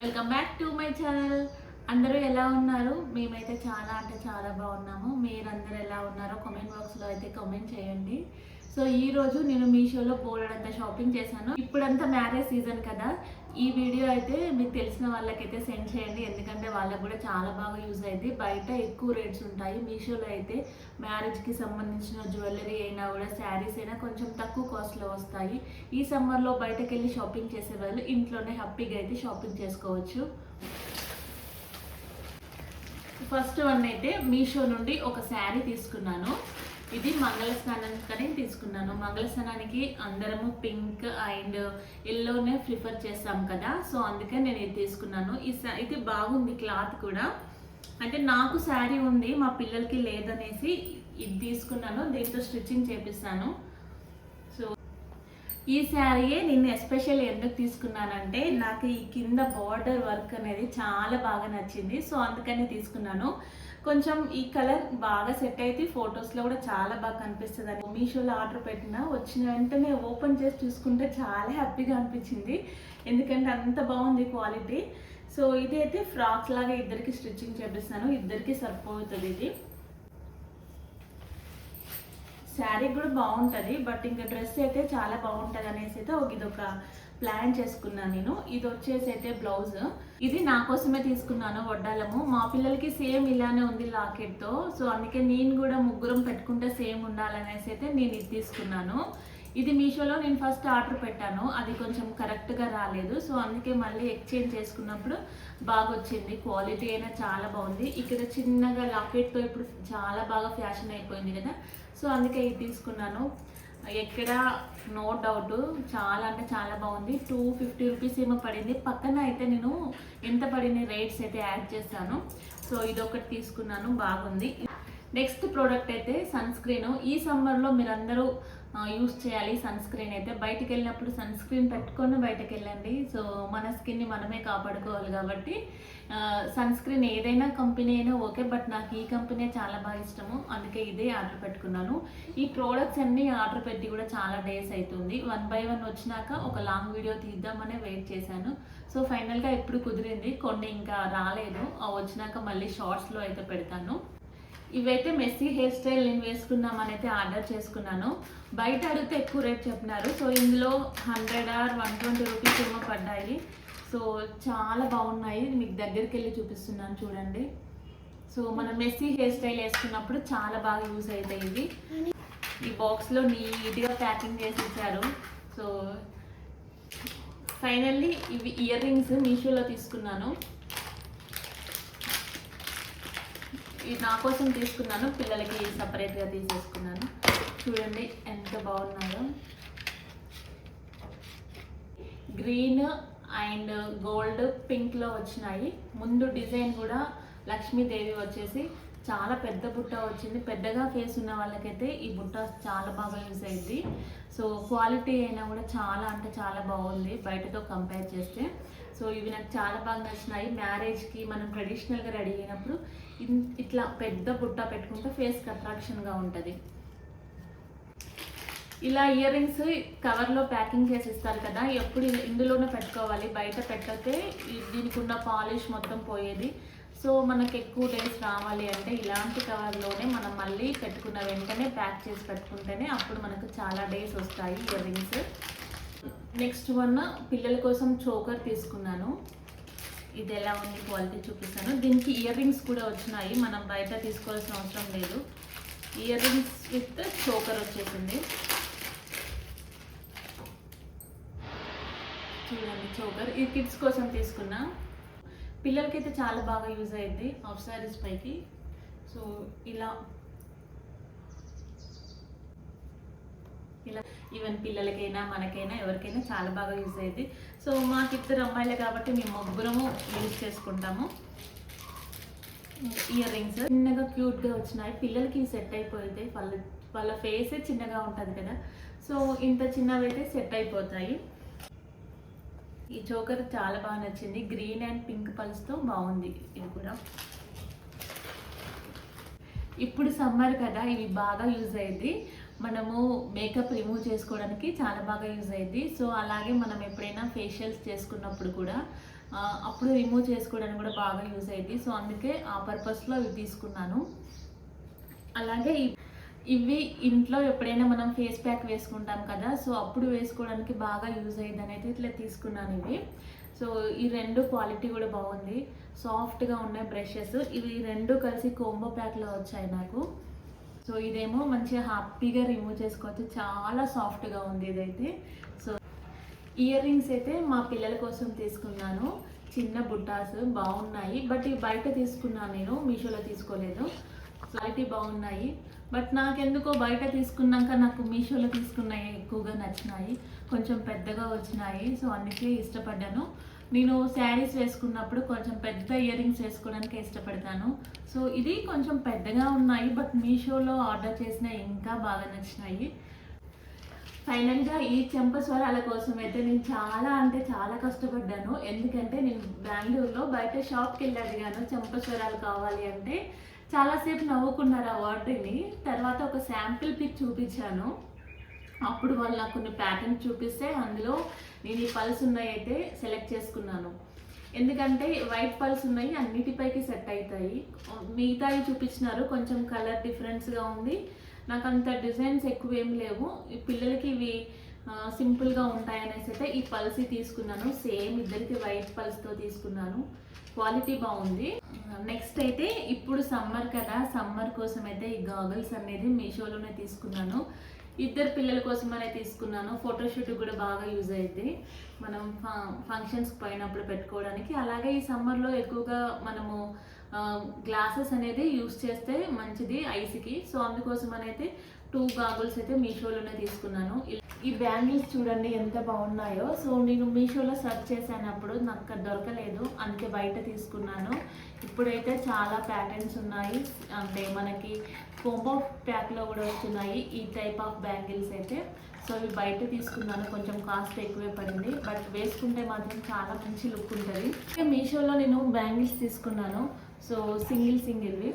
Welcome back to my channel. అందరూ ఎలా ఉన్నారు? మేమైతే చాలా అంటే చాలా బాగున్నాము. మీరందరూ ఎలా ఉన్నారో కామెంట్ బాక్స్లో అయితే కామెంట్ చేయండి. సో ఈరోజు నేను మీషోలో బోల్డంతా షాపింగ్ చేశాను. ఇప్పుడంతా మ్యారేజ్ సీజన్ కదా, ఈ వీడియో అయితే మీకు తెలిసిన వాళ్ళకైతే సెండ్ చేయండి, ఎందుకంటే వాళ్ళకు కూడా చాలా బాగా యూజ్ అయింది. బయట ఎక్కువ రేట్స్ ఉంటాయి, మీషోలో అయితే మ్యారేజ్కి సంబంధించిన జ్యువెలరీ అయినా కూడా శారీస్ అయినా కొంచెం తక్కువ కాస్ట్లో వస్తాయి. ఈ సమ్మర్లో బయటకు వెళ్ళి షాపింగ్ చేసే వాళ్ళు ఇంట్లోనే హ్యాపీగా అయితే షాపింగ్ చేసుకోవచ్చు. ఫస్ట్ వన్ అయితే మీషో నుండి ఒక శారీ తీసుకున్నాను. ఇది మంగళ స్నానానికి తీసుకున్నాను. మంగళ స్నానానికి అందరము పింక్ అండ్ ఎల్లోనే ప్రిఫర్ చేస్తాం కదా, సో అందుకే నేను ఇది తీసుకున్నాను. ఇది బాగుంది, క్లాత్ కూడా. అంటే నాకు శారీ ఉంది, మా పిల్లలకి లేదనేసి ఇది తీసుకున్నాను. దీంతో స్టిచ్చింగ్ చేపిస్తాను. సో ఈ శారీయే నేను ఎస్పెషల్ ఎందుకు తీసుకున్నానంటే, నాకు ఈ కింద బార్డర్ వర్క్ అనేది చాలా బాగా నచ్చింది. సో అందుకని తీసుకున్నాను. కొంచెం ఈ కలర్ బాగా సెట్ అయితే ఫొటోస్లో కూడా చాలా బాగా కనిపిస్తుంది అని మీషోలో ఆర్డర్ పెట్టిన వచ్చిన వెంటనే ఓపెన్ చేసి చూసుకుంటే చాలా హ్యాపీగా అనిపించింది, ఎందుకంటే అంత బాగుంది క్వాలిటీ. సో ఇది అయితే ఫ్రాక్స్ లాగా ఇద్దరికి స్టిచ్చింగ్ చేపిస్తాను, ఇద్దరికి సరిపోతుంది. ఇది శారీ కూడా బాగుంటుంది, బట్ ఇంకా డ్రెస్ అయితే చాలా బాగుంటుంది అనేసి అయితే ఇదొక ప్లాన్ చేసుకున్నాను నేను. ఇది వచ్చేసి అయితే బ్లౌజ్. ఇది నా కోసమే తీసుకున్నాను, వడ్డాలము. మా పిల్లలకి సేమ్ ఇలానే ఉంది లాకెట్తో, సో అందుకే నేను కూడా ముగ్గురం పెట్టుకుంటే సేమ్ ఉండాలనేసి అయితే నేను ఇది తీసుకున్నాను. ఇది మీషోలో నేను ఫస్ట్ ఆర్డర్ పెట్టాను, అది కొంచెం కరెక్ట్గా రాలేదు. సో అందుకే మళ్ళీ ఎక్స్చేంజ్ చేసుకున్నప్పుడు బాగా వచ్చింది, క్వాలిటీ అయినా చాలా బాగుంది. ఇక్కడ చిన్నగా లాకెట్తో ఇప్పుడు చాలా బాగా ఫ్యాషన్ అయిపోయింది కదా, సో అందుకే ఇది తీసుకున్నాను. ఎక్కడ నో డౌట్ చాలా అంటే చాలా బాగుంది. 250 రూపీస్ ఏమో పడింది. పక్కన అయితే నేను ఎంత పడిన రేట్స్ అయితే యాడ్ చేస్తాను. సో ఇదొకటి తీసుకున్నాను, బాగుంది. నెక్స్ట్ ప్రోడక్ట్ అయితే సన్ స్క్రీన్. ఈ సమ్మర్లో మీరందరూ యూస్ చేయాలి సన్ స్క్రీన్. అయితే బయటకు వెళ్ళినప్పుడు సన్ స్క్రీన్ పెట్టుకొని బయటకు వెళ్ళండి. సో మన స్కిన్ని మనమే కాపాడుకోవాలి కాబట్టి సన్ స్క్రీన్ ఏదైనా కంపెనీ అయినా ఓకే, బట్ నాకు ఈ కంపెనీ చాలా బాగా ఇష్టము, అందుకే ఇదే ఆర్డర్ పెట్టుకున్నాను. ఈ ప్రోడక్ట్స్ అన్నీ ఆర్డర్ పెట్టి కూడా చాలా డేస్ అవుతుంది. 1 by 1 వచ్చినాక ఒక లాంగ్ వీడియో తీద్దామనే వెయిట్ చేశాను. సో ఫైనల్గా ఇప్పుడు కుదిరింది, కొన్ని ఇంకా రాలేదు, వచ్చినాక మళ్ళీ షార్ట్స్లో అయితే పెడతాను. ఇవైతే మెస్సీ హెయిర్ స్టైల్ నేను వేసుకుందామని అయితే ఆర్డర్ చేసుకున్నాను. బయట అడిగితే ఎక్కువ రేట్ చెప్పినారు. సో ఇందులో 100 or 120 రూపీస్ ఏమో పడ్డాయి. సో చాలా బాగున్నాయి, మీకు దగ్గరికి వెళ్ళి చూపిస్తున్నాను చూడండి. సో మనం మెస్సీ హెయిర్ స్టైల్ వేసుకున్నప్పుడు చాలా బాగా యూజ్ అవుతాయి ఇవి. ఈ బాక్స్లో నీట్గా ప్యాకింగ్ చేసి ఇచ్చారు. సో ఫైనల్లీ ఇవి ఇయర్ రింగ్స్ మీషోలో తీసుకున్నాను. ఇది నా కోసం తీసుకున్నాను, పిల్లలకి సపరేట్గా తీసేసుకున్నాను. చూడండి ఎంత బాగున్నాయో. గ్రీన్ అండ్ గోల్డ్ పింక్లో వచ్చినాయి. ముందు డిజైన్ కూడా లక్ష్మీదేవి వచ్చేసి చాలా పెద్ద బుట్ట వచ్చింది. పెద్దగా ఫేస్ ఉన్న వాళ్ళకైతే ఈ బుట్ట చాలా బాగా యూజ్ అయింది. సో క్వాలిటీ అయినా కూడా చాలా అంటే చాలా బాగుంది బయటతో కంపేర్ చేస్తే. సో ఇవి నాకు చాలా బాగా నచ్చినాయి. మ్యారేజ్కి మనం ట్రెడిషనల్గా రెడీ అయినప్పుడు ఇట్లా పెద్ద బుట్ట పెట్టుకుంటే ఫేస్కి అట్రాక్షన్గా ఉంటుంది. ఇలా ఇయర్ రింగ్స్ కవర్లో ప్యాకింగ్ చేసి ఇస్తారు కదా, ఎప్పుడు ఇందులోనే పెట్టుకోవాలి, బయట పెట్టతే దీనికి ఉన్న పాలిష్ మొత్తం పోయేది. సో మనకు ఎక్కువ డేస్ రావాలి అంటే ఇలాంటి కవర్లోనే మనం మళ్ళీ పెట్టుకున్న వెంటనే ప్యాక్ చేసి పెట్టుకుంటేనే అప్పుడు మనకు చాలా డేస్ వస్తాయి ఇయర్ రింగ్స్. నెక్స్ట్ వన్ పిల్లల కోసం చోకర్ తీసుకున్నాను. ఇది ఎలా ఉంది క్వాలిటీ చూపిస్తాను. దీనికి ఇయర్ రింగ్స్ కూడా వచ్చినాయి, మనం బయట తీసుకోవాల్సిన అవసరం లేదు. ఇయర్ రింగ్స్ విత్ చోకర్ వచ్చేసింది. చూడండి చోకర్, ఇది కిడ్స్ కోసం తీసుకున్నా. పిల్లలకైతే చాలా బాగా యూజ్ అయ్యింది హాఫ్ శారీస్ పైకి. సో ఇలా ఈవెన్ పిల్లలకైనా మనకైనా ఎవరికైనా చాలా బాగా యూజ్ అయ్యింది. సో మాకు ఇద్దరు అమ్మాయిలే కాబట్టి మేము ముగ్గురము యూజ్ చేసుకుంటాము. ఇయర్ రింగ్స్ చిన్నగా క్యూట్గా వచ్చినాయి, పిల్లలకి సెట్ అయిపోతాయి. వాళ్ళ ఫేసే చిన్నగా ఉంటుంది కదా, సో ఇంత చిన్నవి అయితే సెట్ అయిపోతాయి. ఈ చోకర్ చాలా బాగా నచ్చింది, గ్రీన్ అండ్ పింక్ పల్స్తో బాగుంది. ఇది కూడా ఇప్పుడు సమ్మర్ కదా, ఇవి బాగా యూజ్ అయ్యింది. మనము మేకప్ రిమూవ్ చేసుకోవడానికి చాలా బాగా యూజ్ అయ్యింది. సో అలాగే మనం ఎప్పుడైనా ఫేషియల్స్ చేసుకున్నప్పుడు కూడా అప్పుడు రిమూవ్ చేసుకోవడానికి కూడా బాగా యూజ్ అయ్యింది. సో అందుకే ఆ పర్పస్లో ఇవి తీసుకున్నాను. అలాగే ఇవి ఇంట్లో ఎప్పుడైనా మనం ఫేస్ ప్యాక్ వేసుకుంటాం కదా, సో అప్పుడు వేసుకోవడానికి బాగా యూజ్ అయ్యింది అనేది ఇట్లా తీసుకున్నాను ఇవి. సో ఈ రెండు క్వాలిటీ కూడా బాగుంది, సాఫ్ట్గా ఉన్నాయి బ్రషెస్. ఇవి రెండు కలిసి కోంబో ప్యాక్లో వచ్చాయి నాకు. సో ఇదేమో మంచిగా హ్యాపీగా రిమూవ్ చేసుకోవచ్చు, చాలా సాఫ్ట్గా ఉంది ఇదైతే. సో ఇయర్ రింగ్స్ అయితే మా పిల్లల కోసం తీసుకున్నాను, చిన్న బుట్టాస్ బాగున్నాయి. బట్ ఇవి బయట తీసుకున్నాను, నేను మీషోలో తీసుకోలేదు. క్వాలిటీ బాగున్నాయి, బట్ నాకెందుకో బయట తీసుకున్నాక నాకు మీషోలో తీసుకున్నాయి ఎక్కువగా నచ్చినాయి, కొంచెం పెద్దగా వచ్చినాయి. సో అందుకే ఇష్టపడ్డాను. నేను శారీస్ వేసుకున్నప్పుడు కొంచెం పెద్ద ఇయర్ రింగ్స్ వేసుకోవడానికి ఇష్టపడతాను. సో ఇది కొంచెం పెద్దగా ఉన్నాయి, బట్ మీషోలో ఆర్డర్ చేసిన ఇంకా బాగా నచ్చినాయి. ఫైనల్గా ఈ చెంపస్వరాల కోసం అయితే నేను చాలా అంటే చాలా కష్టపడ్డాను. ఎందుకంటే నేను బెంగళూరులో బయట షాప్కి వెళ్ళి అడిగాను చెంపస్వరాలు కావాలి అంటే. చాలాసేపు నవ్వుకున్నారు ఆ వాటిని. తర్వాత ఒక శాంపిల్ పిక్ చూపించాను, అప్పుడు వాళ్ళు నాకు కొన్ని ప్యాటర్న్స్ చూపిస్తే అందులో నేను ఈ పల్స్ ఉన్నాయి అయితే సెలెక్ట్ చేసుకున్నాను. ఎందుకంటే వైట్ పల్స్ ఉన్నాయి, అన్నిటిపైకి సెట్ అవుతాయి. మిగతాయి చూపించినారు, కొంచెం కలర్ డిఫరెన్స్గా ఉంది. నాకు అంత డిజైన్స్ ఎక్కువ ఏం లేవు, ఈ పిల్లలకి ఇవి సింపుల్గా ఉంటాయి అనేసి అయితే ఈ పల్స్ తీసుకున్నాను. సేమ్ ఇద్దరికి వైట్ పల్స్తో తీసుకున్నాను, క్వాలిటీ బాగుంది. నెక్స్ట్ అయితే ఇప్పుడు సమ్మర్ కదా, సమ్మర్ కోసం అయితే ఈ గాగుల్స్ అనేది మీషోలోనే తీసుకున్నాను. ఇద్దరు పిల్లల కోసం అనే తీసుకున్నాను, ఫోటోషూట్ కూడా బాగా యూజ్ అవుతుంది మనం ఫంక్షన్స్ పోయినప్పుడు పెట్టుకోవడానికి. అలాగే ఈ సమ్మర్లో ఎక్కువగా మనము గ్లాసెస్ అనేది యూజ్ చేస్తే మంచిది ఐస్కి. సో అందుకోసం అయితే 2 గాగుల్స్ అయితే మీషోలోనే తీసుకున్నాను. ఈ బ్యాంగిల్స్ చూడండి ఎంత బాగున్నాయో. సో నేను మీషోలో సెర్చ్ చేసినప్పుడు నాకు దొరకలేదు, అందుకే బయట తీసుకున్నాను. ఇప్పుడైతే చాలా ప్యాటర్న్స్ ఉన్నాయి, అంటే మనకి కోంబో ప్యాక్లో కూడా వస్తున్నాయి ఈ టైప్ ఆఫ్ బ్యాంగిల్స్ అయితే. సో ఇవి బయట తీసుకున్నాను, కొంచెం కాస్ట్ ఎక్కువే పడింది, బట్ వేసుకుంటే మాత్రం చాలా మంచి లుక్ ఉంటుంది. మీషోలో నేను బ్యాంగిల్స్ తీసుకున్నాను, సో సింగిల్వి.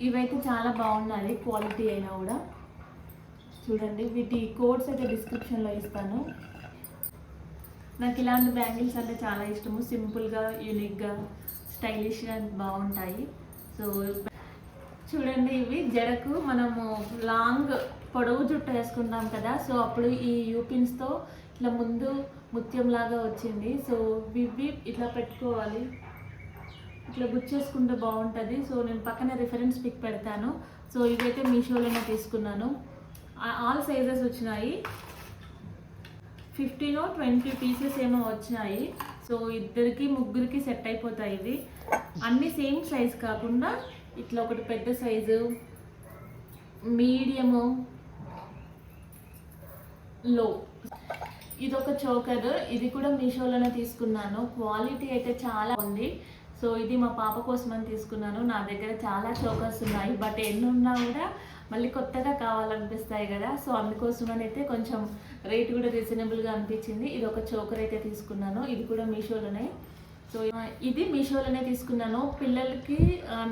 ఇవైతే చాలా బాగున్నాయి క్వాలిటీ అయినా కూడా. చూడండి, వీటి కోడ్స్ అయితే డిస్క్రిప్షన్లో ఇస్తాను. నాకు ఇలాంటి బ్యాంగిల్స్ అంటే చాలా ఇష్టము, సింపుల్గా యూనిక్గా స్టైలిష్గా బాగుంటాయి. సో చూడండి, ఇవి జడకు మనము లాంగ్ పొడవు జుట్టు వేసుకుంటాం కదా, సో అప్పుడు ఈ యూపిన్స్తో ఇట్లా ముందు ముత్యంలాగా వచ్చింది. సో ఇవి ఇట్లా పెట్టుకోవాలి, ఇట్లా గుచ్చేసుకుంటే బాగుంటుంది. సో నేను పక్కన రిఫరెన్స్ పిక్ పెడతాను. సో ఇవైతే మీషోలోనే తీసుకున్నాను. ఆల్ సైజెస్ వచ్చినాయి, 15-20 పీసెస్ ఏమో వచ్చినాయి. సో ఇద్దరికి ముగ్గురికి సెట్ అయిపోతాయి ఇవి. అన్నీ సేమ్ సైజ్ కాకుండా ఇట్లా ఒకటి పెద్ద సైజు, మీడియము, లో. ఇదొక చోకర్, ఇది కూడా మీషోలోనే తీసుకున్నాను. క్వాలిటీ అయితే చాలా ఉంది. సో ఇది మా పాప కోసం అని తీసుకున్నాను. నా దగ్గర చాలా చోకర్స్ ఉన్నాయి, బట్ ఎన్ని ఉన్నా కూడా మళ్ళీ కొత్తగా కావాలనిపిస్తాయి కదా. సో అందుకోసమని అయితే కొంచెం రేట్ కూడా రీజనబుల్గా అనిపించింది. ఇది ఒక చోకర్ అయితే తీసుకున్నాను, ఇది కూడా మీషోలోనే. సో ఇది మీషోలోనే తీసుకున్నాను. పిల్లలకి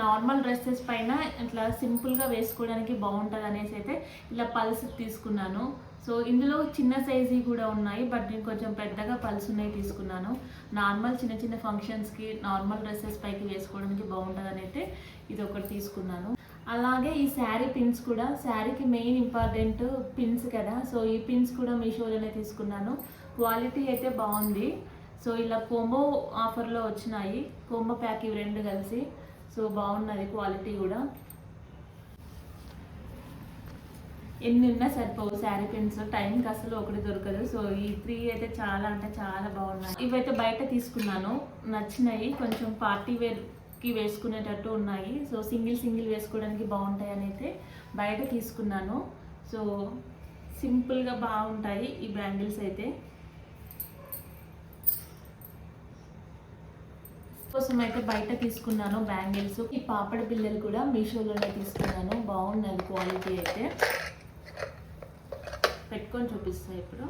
నార్మల్ డ్రెస్సెస్ పైన ఇట్లా సింపుల్గా వేసుకోవడానికి బాగుంటుంది అనేసి అయితే ఇలా పల్స్ తీసుకున్నాను. సో ఇందులో చిన్న సైజు కూడా ఉన్నాయి, బట్ నేను కొంచెం పెద్దగా పల్స్ ఉన్నాయి తీసుకున్నాను. నార్మల్ చిన్న ఫంక్షన్స్కి నార్మల్ డ్రెస్సెస్ పైకి వేసుకోవడానికి బాగుంటుందని అయితే ఇది ఒకటి తీసుకున్నాను. అలాగే ఈ శారీ పిన్స్ కూడా, శారీకి మెయిన్ ఇంపార్టెంట్ పిన్స్ కదా, సో ఈ పిన్స్ కూడా మీషోలోనే తీసుకున్నాను. క్వాలిటీ అయితే బాగుంది. సో ఇలా కోంబో ఆఫర్లో వచ్చినాయి, కోంబో ప్యాక్ ఇవి రెండు కలిసి. సో బాగున్నది క్వాలిటీ కూడా. ఎన్ని ఉన్నా సరిపోవు శారీ పిన్స్, టైంకి అసలు ఒకటి దొరకదు. సో ఈ 3 అయితే చాలా అంటే చాలా బాగున్నాయి. ఇవైతే బయట తీసుకున్నాను, నచ్చినాయి, కొంచెం పార్టీ వేర్కి వేసుకునేటట్టు ఉన్నాయి. సో సింగిల్ వేసుకోవడానికి బాగుంటాయి అని అయితే బయట తీసుకున్నాను. సో సింపుల్గా బాగుంటాయి ఈ బ్యాంగిల్స్ అయితే. కోసం అయితే బయట తీసుకున్నాను బ్యాంగిల్స్. ఈ పాపడి బిళ్ళలు కూడా మీషోలోనే తీసుకున్నాను, బాగున్నాయి క్వాలిటీ అయితే. పెట్టుకొని చూపిస్తాయి ఇప్పుడు,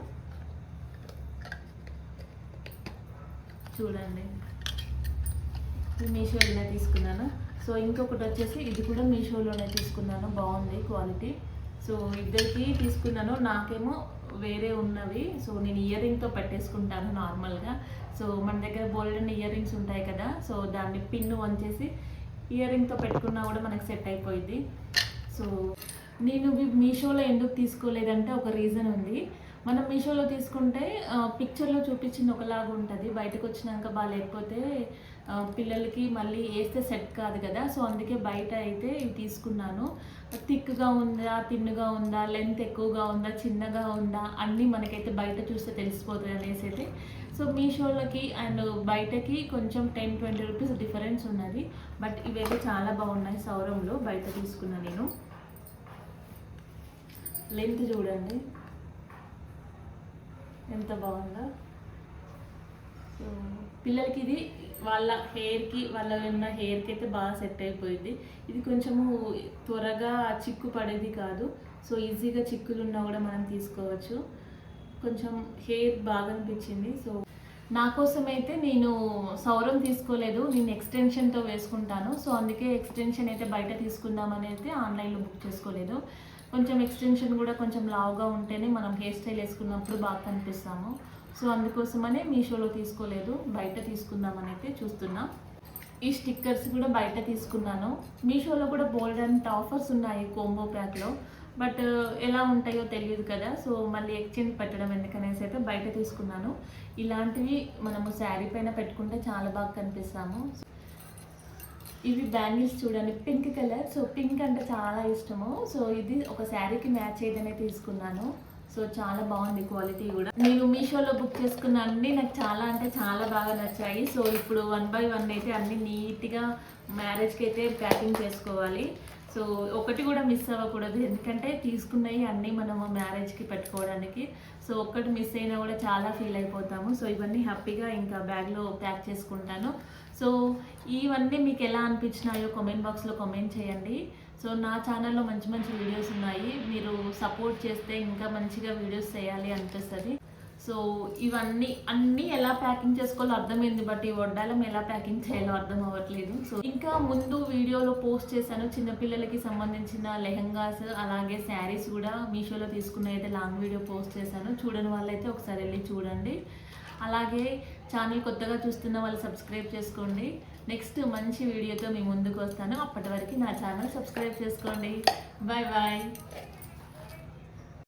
చూడండి, మీషోలోనే తీసుకున్నాను. సో ఇంకొకటి వచ్చేసి ఇది కూడా మీషోలోనే తీసుకున్నాను, బాగుంది క్వాలిటీ. సో ఇద్దరికి తీసుకున్నాను. నాకేమో వేరే ఉన్నవి. సో నేను ఇయర్ రింగ్తో పెట్టేసుకుంటాను నార్మల్గా. సో మన దగ్గర గోల్డెన్ ఇయర్ రింగ్స్ ఉంటాయి కదా, సో దాన్ని పిన్ను వంచేసి ఇయర్ రింగ్తో పెట్టుకున్నా కూడా మనకు సెట్ అయిపోయింది. సో నేను మీషోలో ఎందుకు తీసుకోలేదంటే ఒక రీజన్ ఉంది. మనం మీషోలో తీసుకుంటే పిక్చర్లో చూపించింది ఒకలాగా ఉంటుంది, బయటకు వచ్చినాక బాగాలేకపోతే పిల్లలకి మళ్ళీ వేస్తే సెట్ కాదు కదా. సో అందుకే బయట అయితే ఇవి తీసుకున్నాను. థిక్గా ఉందా, తిన్నుగా ఉందా, లెంత్ ఎక్కువగా ఉందా, చిన్నగా ఉందా అన్నీ మనకైతే బయట చూస్తే తెలిసిపోతుంది అనేసి అయితే. సో మీషోలకి అండ్ బయటకి కొంచెం 10-20 రూపీస్ డిఫరెన్స్ ఉన్నది. బట్ ఇవైతే చాలా బాగున్నాయి. సౌరంలో బయట తీసుకున్నా నేను. లెంత్ చూడండి ఎంత బాగుందో. సో పిల్లలకి ఇది వాళ్ళ హెయిర్కి, వాళ్ళ ఉన్న హెయిర్కి అయితే బాగా సెట్ అయిపోయింది. ఇది కొంచెము త్వరగా చిక్కు పడేది కాదు. సో ఈజీగా చిక్కులు ఉన్నా కూడా మనం తీసుకోవచ్చు. కొంచెం హెయిర్ బాగా అనిపించింది. సో నా కోసం అయితే నేను సౌరం తీసుకోలేదు, నేను ఎక్స్టెన్షన్తో వేసుకుంటాను. సో అందుకే ఎక్స్టెన్షన్ అయితే బయట తీసుకుందామని అయితే ఆన్లైన్లో బుక్ చేసుకోలేదు. కొంచెం ఎక్స్టెన్షన్ కూడా కొంచెం లావుగా ఉంటేనే మనం హెయిర్ స్టైల్ వేసుకున్నప్పుడు బాగా కనిపిస్తాము. సో అందుకోసమనే మీషోలో తీసుకోలేదు, బయట తీసుకుందామని అయితే చూస్తున్నా. ఈ స్టిక్కర్స్ కూడా బయట తీసుకున్నాను. మీషోలో కూడా బోల్డ్ అంత ఆఫర్స్ ఉన్నాయి కోంబో ప్యాక్లో. బట్ ఎలా ఉంటాయో తెలియదు కదా. సో మళ్ళీ ఎక్స్చేంజ్ పెట్టడం ఎందుకనేసి అయితే బయట తీసుకున్నాను. ఇలాంటివి మనము శారీ పైన పెట్టుకుంటే చాలా బాగా కనిపిస్తాము. ఇవి బ్యాంగిల్స్ చూడండి, పింక్ కలర్. సో పింక్ అంటే చాలా ఇష్టము. సో ఇది ఒక శారీకి మ్యాచ్ అయ్యేదనే తీసుకున్నాను. సో చాలా బాగుంది క్వాలిటీ కూడా. నేను మీషోలో బుక్ చేసుకున్న అన్నీ నాకు చాలా అంటే చాలా బాగా నచ్చాయి. సో ఇప్పుడు 1 by 1 అయితే అన్నీ నీట్గా మ్యారేజ్కి అయితే ప్యాకింగ్ చేసుకోవాలి. సో ఒకటి కూడా మిస్ అవ్వకూడదు, ఎందుకంటే తీసుకున్నవి అన్నీ మనము మ్యారేజ్కి పెట్టుకోవడానికి. సో ఒక్కటి మిస్ అయినా కూడా చాలా ఫీల్ అయిపోతాము. సో ఇవన్నీ హ్యాపీగా ఇంకా బ్యాగ్లో ప్యాక్ చేసుకుంటాను. సో ఇవన్నీ మీకు ఎలా అనిపించినాయో కామెంట్ బాక్స్లో కామెంట్ చేయండి. సో నా ఛానల్లో మంచి మంచి వీడియోస్ ఉన్నాయి, మీరు సపోర్ట్ చేస్తే ఇంకా మంచిగా వీడియోస్ చేయాలి అనిపిస్తుంది. సో ఇవన్నీ అన్నీ ఎలా ప్యాకింగ్ చేసుకోవాలో అర్థమైంది, బట్ ఈ వడ్డాలం ఎలా ప్యాకింగ్ చేయాలో అర్థం అవ్వట్లేదు. సో ఇంకా ముందు వీడియోలో పోస్ట్ చేశాను చిన్నపిల్లలకి సంబంధించిన లెహంగాస్, అలాగే శారీస్ కూడా మీషోలో తీసుకున్న అయితే లాంగ్ వీడియో పోస్ట్ చేశాను. చూడని వాళ్ళైతే ఒకసారి వెళ్ళి చూడండి. అలాగే ఛానల్ కొత్తగా చూస్తున్న వాళ్ళు సబ్స్క్రైబ్ చేసుకోండి. నెక్స్ట్ మంచి వీడియోతో మీ ముందుకు వస్తాను. అప్పటి వరకు నా ఛానల్ సబ్స్క్రైబ్ చేసుకోండి. Bye bye.